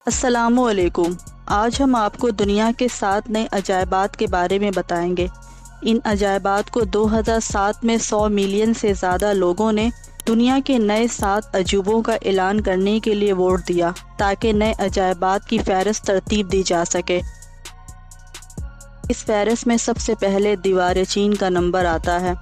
السلام علیکم۔ آج ہم آپ کو دنیا کے 7 نئے عجائبات کے بارے میں بتائیں گے۔ ان عجائبات کو 2007 میں 100 ملین سے زیادہ لوگوں نے دنیا کے نئے 7 عجوبوں کا اعلان کرنے کے لیے ووٹ دیا تاکہ نئے عجائبات کی فہرست ترتیب دی جا سکے۔ اس فہرست میں سب سے پہلے دیوار چین کا نمبر آتا ہے۔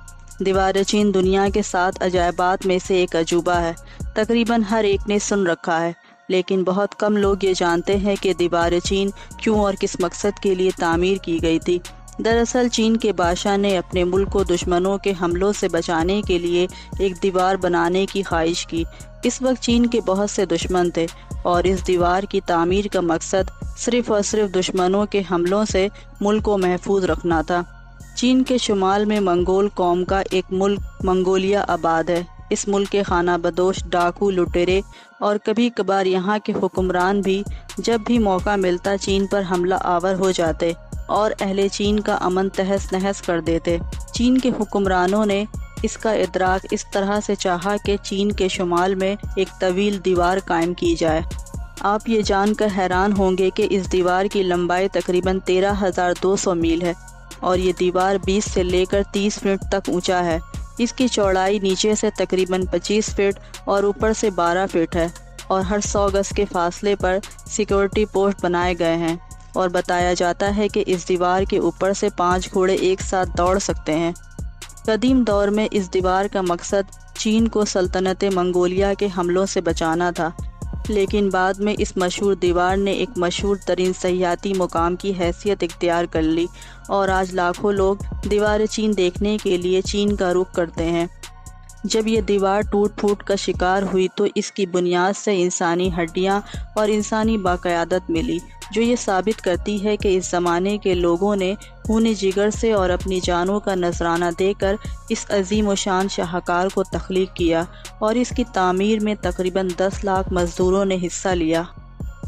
دیوار چین دنیا کے 7 عجائبات میں سے ایک عجوبہ ہے۔ تقریباً ہر ایک نے سن رکھا ہے، لیکن بہت کم لوگ یہ جانتے ہیں کہ دیوار چین کیوں اور کس مقصد کے لیے تعمیر کی گئی تھی۔ دراصل چین کے بادشاہ نے اپنے ملک کو دشمنوں کے حملوں سے بچانے کے لیے ایک دیوار بنانے کی خواہش کی۔ اس وقت چین کے بہت سے دشمن تھے اور اس دیوار کی تعمیر کا مقصد صرف اور صرف دشمنوں کے حملوں سے ملک کو محفوظ رکھنا تھا۔ چین کے شمال میں منگول قوم کا ایک ملک منگولیا آباد ہے۔ اس ملک کے خانہ بدوش، ڈاکو، لٹیرے اور کبھی کبھار یہاں کے حکمران بھی جب بھی موقع ملتا چین پر حملہ آور ہو جاتے اور اہل چین کا امن تہس نہس کر دیتے۔ چین کے حکمرانوں نے اس کا ادراک اس طرح سے چاہا کہ چین کے شمال میں ایک طویل دیوار قائم کی جائے۔ آپ یہ جان کر حیران ہوں گے کہ اس دیوار کی لمبائی تقریباً 13,200 میل ہے اور یہ دیوار 20 سے لے کر 30 فٹ تک اونچا ہے۔ اس کی چوڑائی نیچے سے تقریباً 25 فٹ اور اوپر سے 12 فٹ ہے اور ہر 100 گز کے فاصلے پر سیکورٹی پوسٹ بنائے گئے ہیں، اور بتایا جاتا ہے کہ اس دیوار کے اوپر سے 5 گھوڑے ایک ساتھ دوڑ سکتے ہیں۔ قدیم دور میں اس دیوار کا مقصد چین کو سلطنت منگولیا کے حملوں سے بچانا تھا، لیکن بعد میں اس مشہور دیوار نے ایک مشہور ترین سیاحتی مقام کی حیثیت اختیار کر لی اور آج لاکھوں لوگ دیوار چین دیکھنے کے لیے چین کا رخ کرتے ہیں۔ جب یہ دیوار ٹوٹ پھوٹ کا شکار ہوئی تو اس کی بنیاد سے انسانی ہڈیاں اور انسانی باقیادت ملی، جو یہ ثابت کرتی ہے کہ اس زمانے کے لوگوں نے خون جگر سے اور اپنی جانوں کا نذرانہ دے کر اس عظیم و شان شاہکار کو تخلیق کیا، اور اس کی تعمیر میں تقریباً 10 لاکھ مزدوروں نے حصہ لیا۔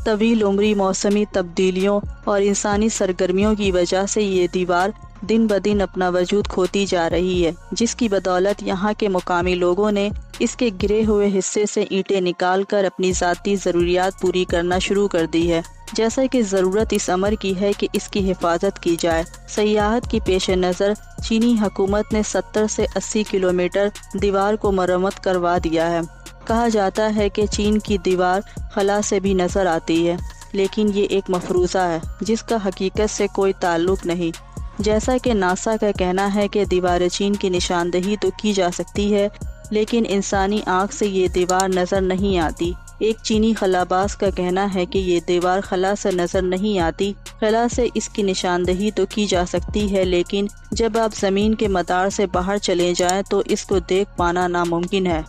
طویل عمری، موسمی تبدیلیوں اور انسانی سرگرمیوں کی وجہ سے یہ دیوار دن بدن اپنا وجود کھوتی جا رہی ہے، جس کی بدولت یہاں کے مقامی لوگوں نے اس کے گرے ہوئے حصے سے اینٹیں نکال کر اپنی ذاتی ضروریات پوری کرنا شروع کر دی ہے۔ جیسا کہ ضرورت اس امر کی ہے کہ اس کی حفاظت کی جائے، سیاحت کی پیش نظر چینی حکومت نے 70 سے 80 کلومیٹر دیوار کو مرمت کروا دیا ہے۔ کہا جاتا ہے کہ چین کی دیوار خلا سے بھی نظر آتی ہے، لیکن یہ ایک مفروضہ ہے جس کا حقیقت سے کوئی تعلق نہیں۔ جیسا کہ ناسا کا کہنا ہے کہ دیوار چین کی نشاندہی تو کی جا سکتی ہے، لیکن انسانی آنکھ سے یہ دیوار نظر نہیں آتی۔ ایک چینی خلا باز کا کہنا ہے کہ یہ دیوار خلا سے نظر نہیں آتی، خلا سے اس کی نشاندہی تو کی جا سکتی ہے، لیکن جب آپ زمین کے مدار سے باہر چلے جائیں تو اس کو دیکھ پانا ناممکن ہے۔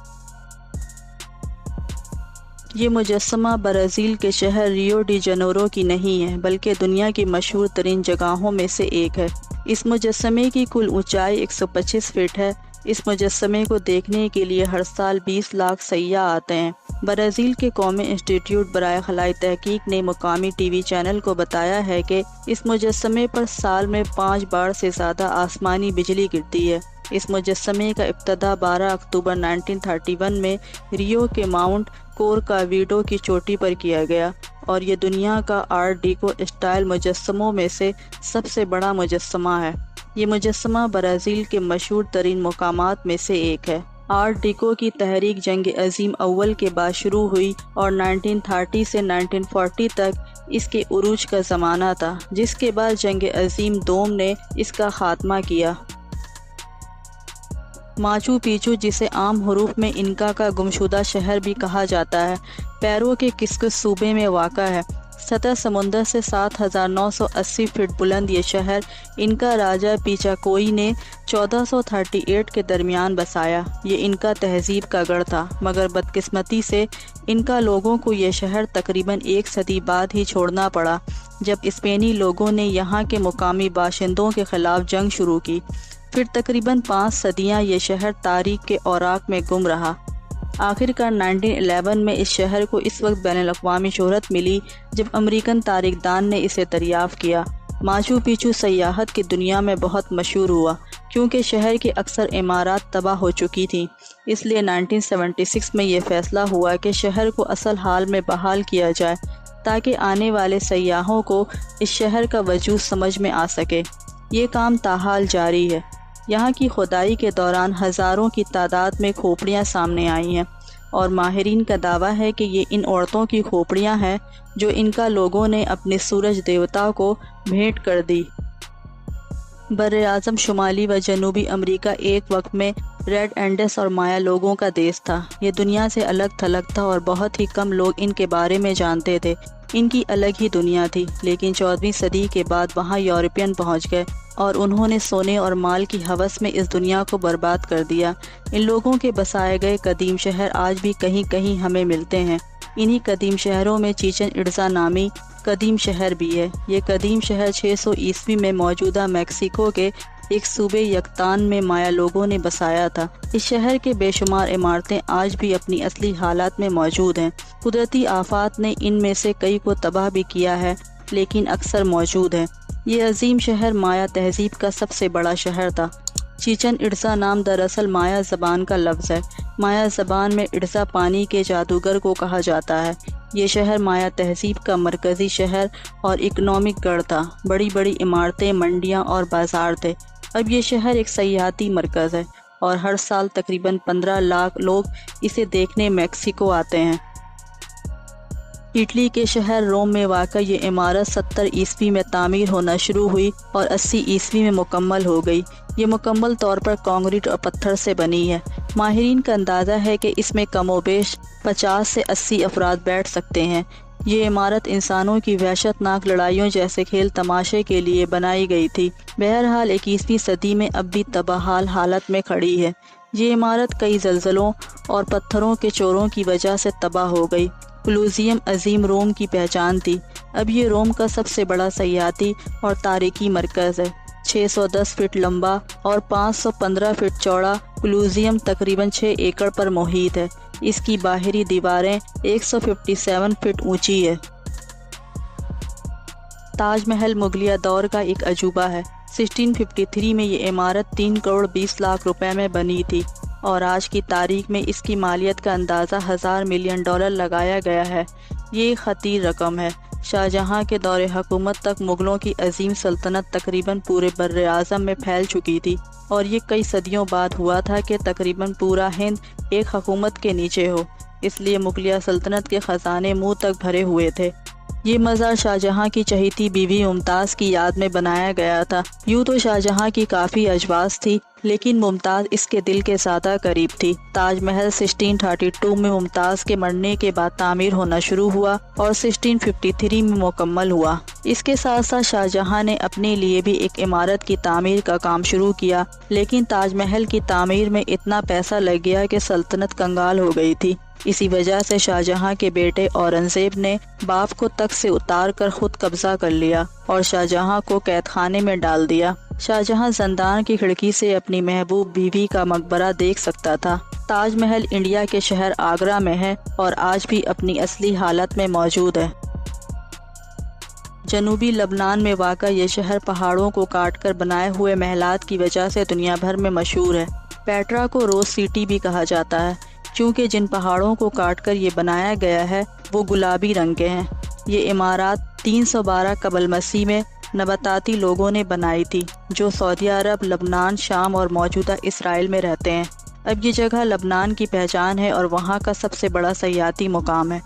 یہ مجسمہ برازیل کے شہر ریو ڈی جنیرو کی نہیں ہے، بلکہ دنیا کی مشہور ترین جگہوں میں سے ایک ہے۔ اس مجسمے کی کل اونچائی 125 فٹ ہے۔ اس مجسمے کو دیکھنے کے لیے ہر سال 20 لاکھ سیاح آتے ہیں۔ برازیل کے قومی انسٹی ٹیوٹ برائے خلائی تحقیق نے مقامی ٹی وی چینل کو بتایا ہے کہ اس مجسمے پر سال میں 5 بار سے زیادہ آسمانی بجلی گرتی ہے۔ اس مجسمے کا افتتاح 12 اکتوبر 1931 میں ریو کے ماؤنٹ کورکاویڈو کی چوٹی پر کیا گیا، اور یہ دنیا کا آرٹ ڈیکو اسٹائل مجسموں میں سے سب سے بڑا مجسمہ ہے۔ یہ مجسمہ برازیل کے مشہور ترین مقامات میں سے ایک ہے۔ آرٹ ڈیکو کی تحریک جنگ عظیم اول کے بعد شروع ہوئی اور 1930 سے 1940 تک اس کے عروج کا زمانہ تھا، جس کے بعد جنگ عظیم دوم نے اس کا خاتمہ کیا۔ ماچو پیچو، جسے عام حروف میں انکا کا گمشدہ شہر بھی کہا جاتا ہے، پیرو کے کسکس صوبے میں واقع ہے۔ سطح سمندر سے 7,980 فٹ بلند یہ شہر انکا راجہ پیچاکوئی نے 1438 کے درمیان بسایا۔ یہ انکا تہذیب کا گڑھ تھا، مگر بدقسمتی سے انکا لوگوں کو یہ شہر تقریباً 1 صدی بعد ہی چھوڑنا پڑا، جب اسپینی لوگوں نے یہاں کے مقامی باشندوں کے خلاف جنگ شروع کی۔ پھر تقریباً 5 صدیاں یہ شہر تاریخ کے اوراق میں گم رہا۔ آخرکار 1911 میں اس شہر کو اس وقت بین الاقوامی شہرت ملی جب امریکن تاریخ دان نے اسے دریافت کیا۔ ماچو پیچو سیاحت کی دنیا میں بہت مشہور ہوا کیونکہ شہر کی اکثر عمارات تباہ ہو چکی تھیں، اس لیے 1976 میں یہ فیصلہ ہوا کہ شہر کو اصل حال میں بحال کیا جائے۔ تاکہ آنے والے سیاحوں کو اس شہر کا وجود سمجھ میں آ سکے۔ یہ کام تاحال جاری ہے۔ یہاں کی کھدائی کے دوران ہزاروں کی تعداد میں کھوپڑیاں سامنے آئی ہیں، اور ماہرین کا دعویٰ ہے کہ یہ ان عورتوں کی کھوپڑیاں ہیں جو ان کا لوگوں نے اپنے سورج دیوتا کو بھیٹ کر دی۔ براعظم شمالی و جنوبی امریکہ ایک وقت میں ریڈ انڈس اور مایا لوگوں کا دیس تھا۔ یہ دنیا سے الگ تھلگ تھا اور بہت ہی کم لوگ ان کے بارے میں جانتے تھے۔ ان کی الگ ہی دنیا تھی، لیکن 14ویں صدی کے بعد وہاں یورپین پہنچ گئے اور انہوں نے سونے اور مال کی ہوس میں اس دنیا کو برباد کر دیا۔ ان لوگوں کے بسائے گئے قدیم شہر آج بھی کہیں کہیں ہمیں ملتے ہیں۔ انہی قدیم شہروں میں چیچن اٹزا نامی قدیم شہر بھی ہے۔ یہ قدیم شہر 600 عیسوی میں موجودہ میکسیکو کے ایک صوبے یکتان میں مایا لوگوں نے بسایا تھا۔ اس شہر کے بے شمار عمارتیں آج بھی اپنی اصلی حالات میں موجود ہیں۔ قدرتی آفات نے ان میں سے کئی کو تباہ بھی کیا ہے، لیکن اکثر موجود ہیں۔ یہ عظیم شہر مایا تہذیب کا سب سے بڑا شہر تھا۔ چیچن اٹزا نام دراصل مایا زبان کا لفظ ہے۔ مایا زبان میں اٹزا پانی کے جادوگر کو کہا جاتا ہے۔ یہ شہر مایا تہذیب کا مرکزی شہر اور اکنامک گڑھ تھا۔ بڑی بڑی عمارتیں، منڈیاں اور بازار تھے۔ اب یہ شہر ایک سیاحتی مرکز ہے اور ہر سال تقریباً 15 لاکھ لوگ اسے دیکھنے میکسیکو آتے ہیں۔ اٹلی کے شہر روم میں واقع یہ عمارت 70 عیسوی میں تعمیر ہونا شروع ہوئی اور 80 عیسوی میں مکمل ہو گئی۔ یہ مکمل طور پر کانکریٹ اور پتھر سے بنی ہے۔ ماہرین کا اندازہ ہے کہ اس میں کم و بیش 50 سے 80 افراد بیٹھ سکتے ہیں۔ یہ عمارت انسانوں کی وحشت ناک لڑائیوں جیسے کھیل تماشے کے لیے بنائی گئی تھی۔ بہرحال 21ویں صدی میں اب بھی تباہال حالت میں کھڑی ہے۔ یہ عمارت کئی زلزلوں اور پتھروں کے چوروں کی وجہ سے تباہ ہو گئی۔ کولوسیئم عظیم روم کی پہچان تھی۔ اب یہ روم کا سب سے بڑا سیاحتی اور تاریخی مرکز ہے۔ 610 فٹ لمبا اور 515 فٹ چوڑا کولوسیئم تقریباً 6 ایکڑ پر محیط ہے۔ اس کی باہری دیواریں 157 فٹ اونچی ہے۔ تاج محل مغلیہ دور کا ایک عجوبہ ہے۔ 1653 میں یہ عمارت 3 کروڑ 20 لاکھ روپے میں بنی تھی اور آج کی تاریخ میں اس کی مالیت کا اندازہ 1000 ملین ڈالر لگایا گیا ہے۔ یہ ایک خطیر رقم ہے۔ شاہجہاں کے دور حکومت تک مغلوں کی عظیم سلطنت تقریباً پورے بر اعظم میں پھیل چکی تھی، اور یہ کئی صدیوں بعد ہوا تھا کہ تقریباً پورا ہند ایک حکومت کے نیچے ہو، اس لیے مغلیہ سلطنت کے خزانے منہ تک بھرے ہوئے تھے۔ یہ مزار شاہجہاں کی چہیتی بیوی ممتاز کی یاد میں بنایا گیا تھا۔ یوں تو شاہجہاں کی کافی ازواج تھی، لیکن ممتاز اس کے دل کے زیادہ قریب تھی۔ تاج محل 1632 میں ممتاز کے مرنے کے بعد تعمیر ہونا شروع ہوا اور 1653 میں مکمل ہوا۔ اس کے ساتھ ساتھ شاہجہاں نے اپنے لیے بھی ایک عمارت کی تعمیر کا کام شروع کیا، لیکن تاج محل کی تعمیر میں اتنا پیسہ لگ گیا کہ سلطنت کنگال ہو گئی تھی۔ اسی وجہ سے شاہجہاں کے بیٹے اورنگزیب نے باپ کو تخت سے اتار کر خود قبضہ کر لیا اور شاہجہاں کو قید خانے میں ڈال دیا۔ شاہجہاں زندان کی کھڑکی سے اپنی محبوب بیوی کا مقبرہ دیکھ سکتا تھا۔ تاج محل انڈیا کے شہر آگرہ میں ہے اور آج بھی اپنی اصلی حالت میں موجود ہے۔ جنوبی لبنان میں واقع یہ شہر پہاڑوں کو کاٹ کر بنائے ہوئے محلات کی وجہ سے دنیا بھر میں مشہور ہے۔ پیٹرا کو روز سٹی بھی کہا جاتا ہے، چونکہ جن پہاڑوں کو کاٹ کر یہ بنایا گیا ہے وہ گلابی رنگ کے ہیں۔ یہ عمارات 312 قبل مسیح میں نبطاتی لوگوں نے بنائی تھی، جو سعودی عرب، لبنان، شام اور موجودہ اسرائیل میں رہتے ہیں۔ اب یہ جگہ لبنان کی پہچان ہے اور وہاں کا سب سے بڑا سیاحتی مقام ہے۔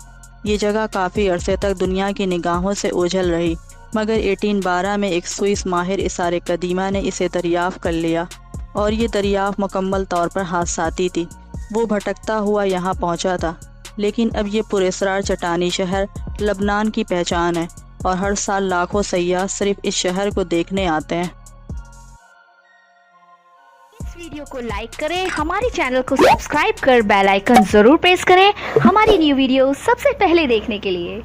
یہ جگہ کافی عرصے تک دنیا کی نگاہوں سے اوجھل رہی، مگر 1812 میں ایک سوئس ماہر آثار قدیمہ نے اسے دریافت کر لیا، اور یہ دریافت مکمل طور پر حادثاتی تھی۔ وہ بھٹکتا ہوا یہاں پہنچا تھا، لیکن اب یہ پراسرار چٹانی شہر لبنان کی پہچان ہے اور ہر سال لاکھوں سیاح صرف اس شہر کو دیکھنے آتے ہیں۔ اس ویڈیو کو لائک کریں، ہمارے چینل کو سبسکرائب کر بیل آئیکن ضرور پریس کریں ہماری نیو ویڈیو سب سے پہلے دیکھنے کے لیے۔